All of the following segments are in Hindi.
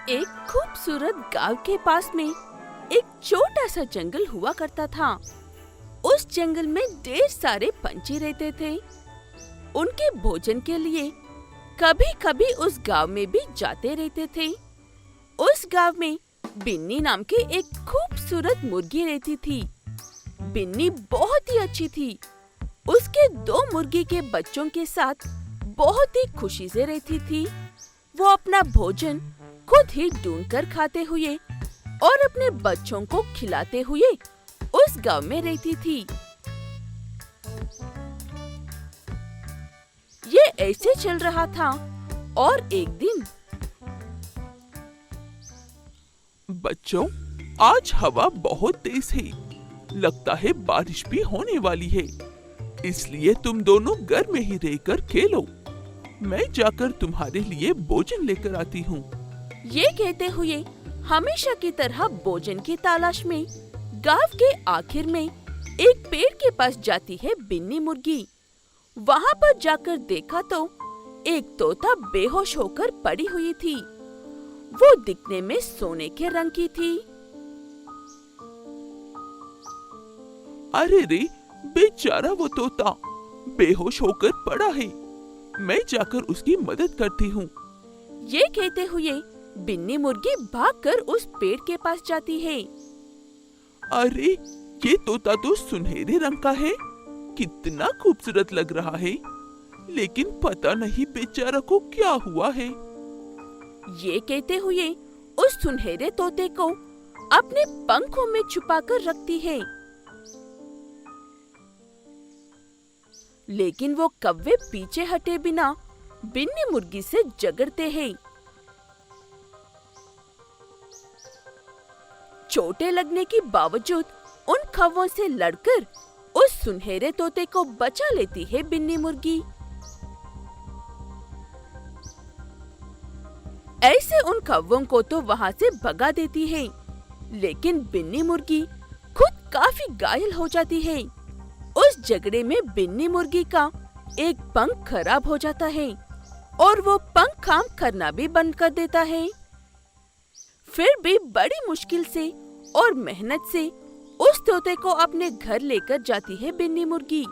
एक खूबसूरत गांव के पास में एक छोटा सा जंगल हुआ करता था। उस जंगल में ढेर सारे पंछी रहते थे। उनके भोजन के लिए कभी-कभी उस गांव में भी जाते रहते थे। उस गांव में बिन्नी नाम के एक खूबसूरत मुर्गी रहती थी। बिन्नी बहुत ही अच्छी थी। उसके 2 मुर्गी के बच्चों के साथ बहुत ही खुशी से रहती थी। वो अपना भोजन खुद ही ढूंढ कर खाते हुए और अपने बच्चों को खिलाते हुए उस गांव में रहती थी। ये ऐसे चल रहा था और एक दिन बच्चों, आज हवा बहुत तेज है। लगता है बारिश भी होने वाली है। इसलिए तुम दोनों घर में ही रहकर खेलो। मैं जाकर तुम्हारे लिए भोजन लेकर आती हूँ। ये कहते हुए हमेशा की तरह भोजन की तलाश में गांव के आखिर में एक पेड़ के पास जाती है बिन्नी मुर्गी। वहाँ पर जाकर देखा तो एक तोता बेहोश होकर पड़ी हुई थी। वो दिखने में सोने के रंग की थी। अरे रे, बेचारा वो तोता बेहोश होकर पड़ा है। मैं जाकर उसकी मदद करती हूँ। ये कहते हुए बिन्नी मुर्गी भागकर उस पेड़ के पास जाती है। अरे, ये तोता तो सुनहरे रंग का है। कितना खूबसूरत लग रहा है। लेकिन पता नहीं बेचारा को क्या हुआ है। ये कहते हुए उस सुनहरे तोते को अपने पंखों में छुपाकर रखती है। लेकिन वो कौवे पीछे हटे बिना बिन्नी मुर्गी से झगड़ते हैं। चोटें लगने के बावजूद उन कौवों से लड़कर उस सुनहरे तोते को बचा लेती है बिन्नी मुर्गी। ऐसे उन कौवों को तो वहाँ से भगा देती है, लेकिन बिन्नी मुर्गी खुद काफी घायल हो जाती है। उस झगड़े में बिन्नी मुर्गी का एक पंख खराब हो जाता है और वो पंख काम करना भी बंद कर देता है। फिर भी बड़ी मुश्किल से और मेहनत से उस तोते को अपने घर लेकर जाती है बिन्नी मुर्गी।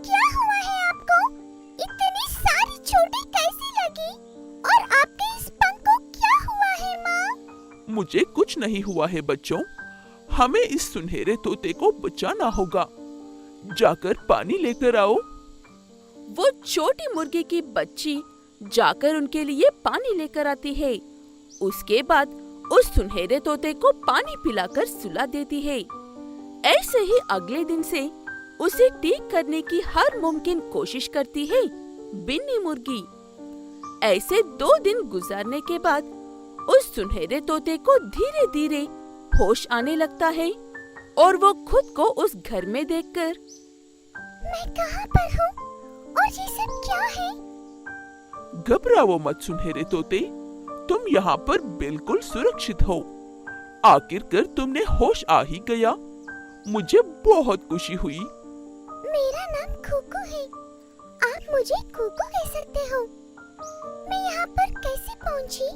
क्या हुआ है आपको? इतनी सारी चोटें कैसी लगी? और आपके इस पंख को क्या हुआ है, माँ? मुझे कुछ नहीं हुआ है बच्चों। हमें इस सुनहरे तोते को बचाना होगा। जाकर पानी लेकर आओ। वो छोटी मुर्गी की बच्ची जाकर उनके लिए पानी लेकर आती है। उसके बाद उस सुनहरे तोते को पानी पिलाकर सुला देती है। ऐसे ही अगले दिन से उसे ठीक करने की हर मुमकिन कोशिश करती है बिन्नी मुर्गी। ऐसे 2 दिन गुजारने के बाद उस सुनहरे तोते को धीरे धीरे होश आने लगता है और वो खुद को उस घर में देखकर, मैं कहाँ पर हूँ और ये सब क्या है? घबराओ मत सुनहरे तोते, तुम यहाँ पर बिल्कुल सुरक्षित हो। आखिरकार तुमने होश आ ही गया। मुझे बहुत खुशी हुई। मेरा नाम कुकू है। आप मुझे कुकू कह सकते हो। मैं यहाँ पर कैसे पहुँची?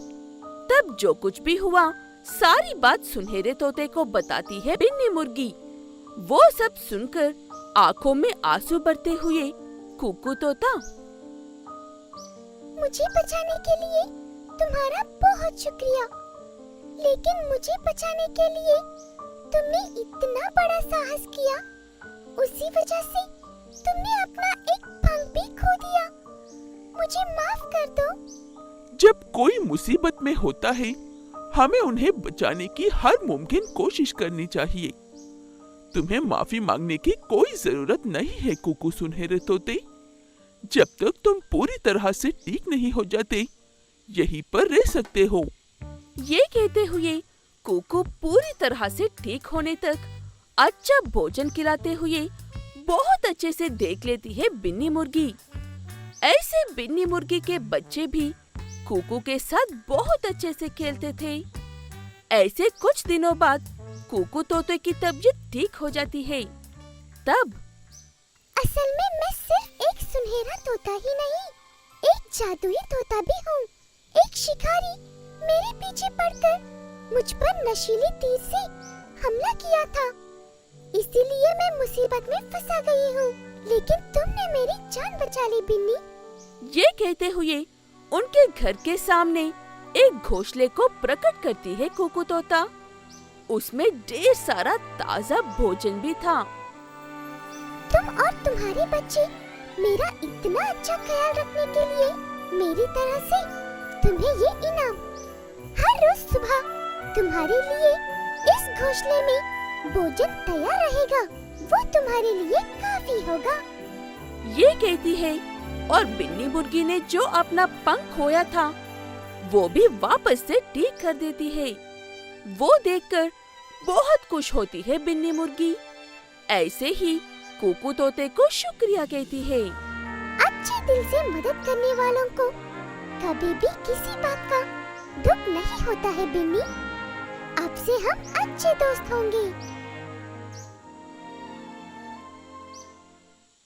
तब जो कुछ भी हुआ सारी बात सुनहरे तोते को बताती है बिन्नी मुर्गी। वो सब सुनकर आंखों में आंसू भरते हुए कुकू तोता, मुझे बचाने के लिए तुम्हारा बहुत शुक्रिया। लेकिन मुझे बचाने के लिए तुमने इतना बड़ा साहस किया। उसी वजह से तुमने अपना एक पंख भी खो दिया। मुझे माफ कर दो। जब कोई मुसीबत में होता है, हमें उन्हें बचाने की हर मुमकिन कोशिश करनी चाहिए। तुम्हें माफी मांगने की कोई जरूरत नहीं है कुकू सुनहरे तोते। जब तक तुम पूरी तरह से ठीक नहीं हो जाते, यहीं पर रह सकते हो। ये कहते हुए कुकू पूरी तरह से ठीक होने तक अच्छा भोजन खिलाते हुए बहुत अच्छे से देख लेती है बिन्नी मुर्गी। ऐसे बिन्नी मुर्गी के बच्चे भी कुकू के साथ बहुत अच्छे से खेलते थे। ऐसे कुछ दिनों बाद कुकू तोते की तबीयत ठीक हो जाती है। तब असल में मैं सिर्फ एक सुनहरा तोता ही नहीं, एक जादुई तोता भी हूँ। एक शिकारी मेरे पीछे पड़कर मुझ पर नशीली तीर से हमला किया था, इसीलिए मैं मुसीबत में फंसा गई हूँ। लेकिन तुमने मेरी जान बचा ली बिन्नी। ये कहते हुए उनके घर के सामने एक घोंसले को प्रकट करती है कुकू तोता। उसमें ढेर सारा ताजा भोजन भी था। तुम और तुम्हारे बच्चे मेरा इतना अच्छा ख्याल रखने के लिए मेरी तरफ से तुम्हें ये इनाम। हर रोज सुबह तुम्हारे लिए इस घोंसले में भोजन तैयार रहेगा, वो तुम्हारे लिए काफी होगा। ये कहती है और बिन्नी मुर्गी ने जो अपना पंख खोया था वो भी वापस से ठीक कर देती है। वो देखकर बहुत खुश होती है बिन्नी मुर्गी। ऐसे ही कुकू तोते को शुक्रिया कहती है। अच्छे दिल से मदद करने वालों को कभी भी किसी बात का दुख नहीं होता है बिन्नी। अब से हम अच्छे दोस्त होंगे।